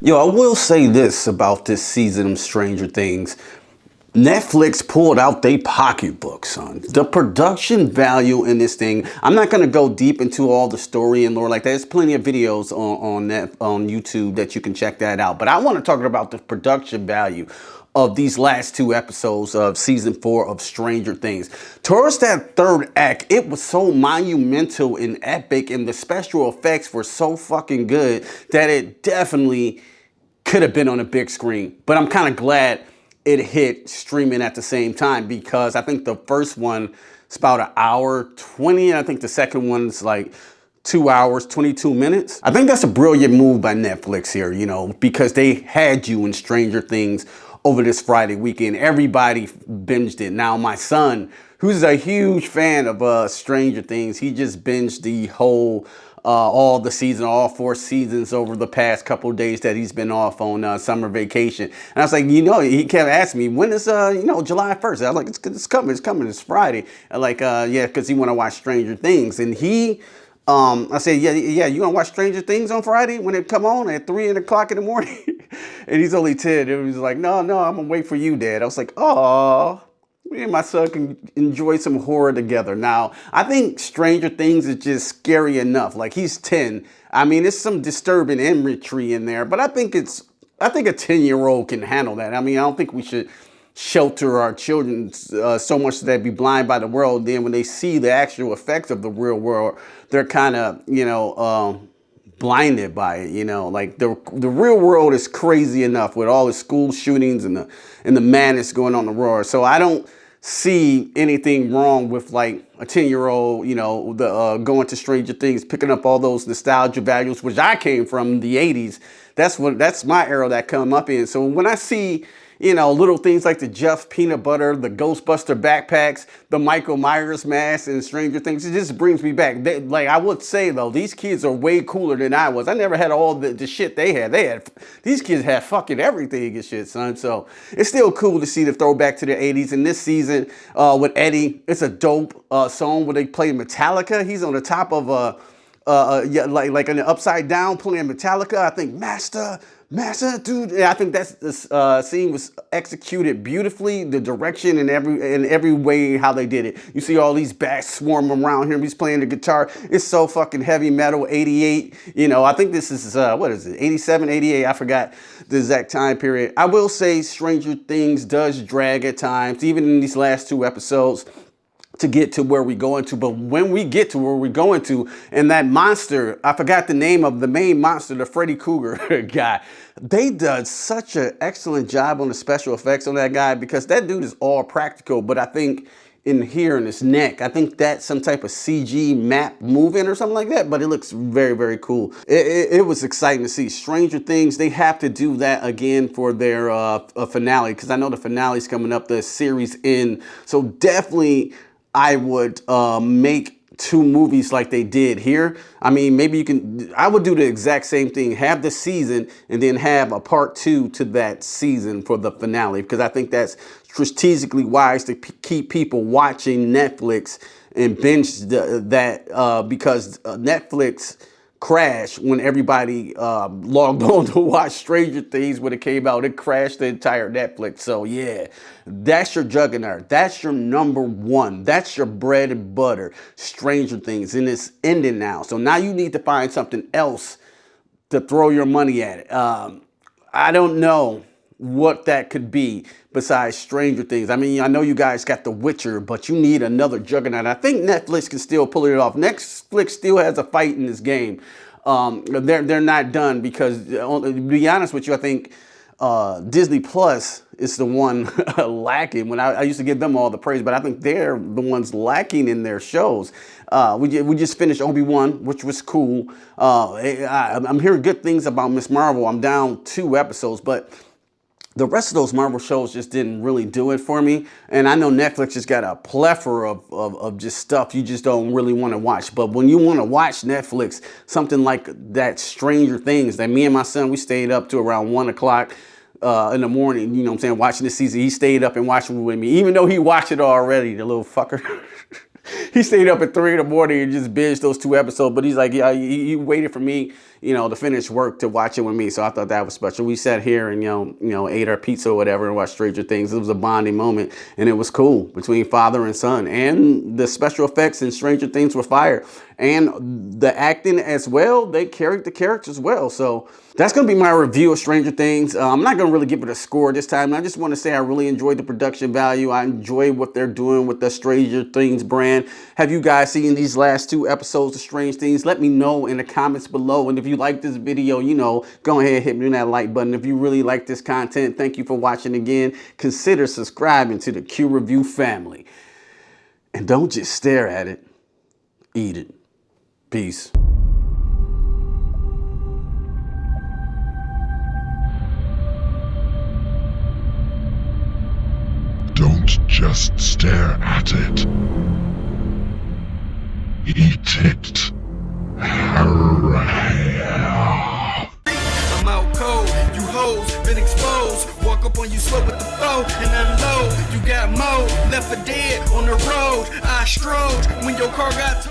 Yo, I will say this about this season of Stranger Things. Netflix pulled out their pocketbook, son. The production value in this thing, I'm not going to go deep into all the story and lore like that. There's plenty of videos on YouTube that you can check that out. But I want to talk about the production value of these last two episodes of season 4 of Stranger Things. Towards that third act, it was so monumental and epic, and the special effects were so fucking good that it definitely could have been on a big screen. But I'm kind of glad it hit streaming at the same time, because I think the first one is about an hour 20, and I think the second one's like 2 hours 22 minutes. I think that's a brilliant move by Netflix here, you know, because they had you in Stranger Things over this Friday weekend. Everybody binged it. Now my son, who's a huge fan of Stranger Things, he just binged the whole all the season, all 4 seasons over the past couple of days that he's been off on summer vacation. And I was like, you know, he kept asking me, when is, you know, July 1st? I was like, it's coming, it's Friday. And like, yeah, because he want to watch Stranger Things. And he, I said, yeah, you want to watch Stranger Things on Friday when it come on at 3 o'clock in the morning? And he's only 10. And he was like, no, I'm going to wait for you, Dad. I was like, oh, me and my son can enjoy some horror together. Now, I think Stranger Things is just scary enough. Like, he's 10. I mean, there's some disturbing imagery in there, but I think a 10-year-old can handle that. I mean, I don't think we should shelter our children so much that they'd be blind by the world. Then when they see the actual effects of the real world, they're kind of, you know, blinded by it, you know. Like the real world is crazy enough with all the school shootings and the madness going on in the world. So I don't see anything wrong with like a 10-year-old, you know, going to Stranger Things, picking up all those nostalgia values, which I came from the 80s. That's my era that come up in. So when I see, you know, little things like the Jeff's peanut butter, the Ghostbuster backpacks, the Michael Myers mask, and Stranger Things, it just brings me back. Like I would say though, these kids are way cooler than I was. I never had all the shit they had. These kids had fucking everything and shit, son. So it's still cool to see the throwback to the 80s. And this season with Eddie, it's a dope song where they play Metallica. He's on the top of yeah, like in the upside down playing Metallica. I think Master, dude. Yeah, I think that's this scene was executed beautifully. The direction and every way how they did it. You see all these bats swarming around him. He's playing the guitar. It's so fucking heavy metal. 88. You know, I think this is what is it? 87, 88. I forgot the exact time period. I will say Stranger Things does drag at times, even in these last 2 episodes, to get to where we're going to. But when we get to where we're going to, and that monster, I forgot the name of the main monster, the Freddy Krueger guy, they did such an excellent job on the special effects on that guy, because that dude is all practical. But I think in here in his neck, I think that's some type of CG map moving or something like that, but it looks very, very cool. It was exciting to see. Stranger Things, they have to do that again for their finale, because I know the finale's coming up, the series end. So definitely I would make 2 movies like they did here. I mean, maybe you can, I would do the exact same thing, have the season and then have a part 2 to that season for the finale, because I think that's strategically wise to keep people watching Netflix and binge that because Netflix crashed when everybody logged on to watch Stranger Things when it came out. It crashed the entire Netflix. So yeah, that's your juggernaut. That's your number 1. That's your bread and butter, Stranger Things, and it's ending now. So now you need to find something else to throw your money at it. I don't know what that could be besides Stranger Things. I mean, I know you guys got The Witcher, but you need another juggernaut. I think Netflix can still pull it off. Netflix still has a fight in this game. They're not done, because to be honest with you, I think Disney Plus is the one lacking. When I used to give them all the praise, but I think they're the ones lacking in their shows. We just finished Obi-Wan, which was cool. I'm hearing good things about Ms. Marvel. I'm down 2 episodes, but the rest of those Marvel shows just didn't really do it for me. And I know Netflix just got a plethora of just stuff you just don't really want to watch. But when you want to watch Netflix, something like that Stranger Things, that me and my son, we stayed up to around 1 o'clock in the morning, you know what I'm saying, watching this season. He stayed up and watched it with me, even though he watched it already, the little fucker. He stayed up at 3 in the morning and just binged those 2 episodes. But he's like, yeah, he waited for me, the finished work to watch it with me. So I thought that was special. We sat here and, ate our pizza or whatever and watched Stranger Things. It was a bonding moment, and it was cool between father and son. And the special effects in Stranger Things were fire. And the acting as well, they carried the characters well. So that's going to be my review of Stranger Things. I'm not going to really give it a score this time. I just want to say I really enjoyed the production value. I enjoy what they're doing with the Stranger Things brand. Have you guys seen these last 2 episodes of Stranger Things? Let me know in the comments below. And if you like this video, go ahead and hit me on that like button. If you really like this content, thank you for watching again. Consider subscribing to the Q Review family. And don't just stare at it, eat it. Peace. Don't just stare at it. Eat it. I'm out cold, you hoes been exposed. Walk up on you slow with the foe and unload. You got more left for dead on the road. I strode when your car got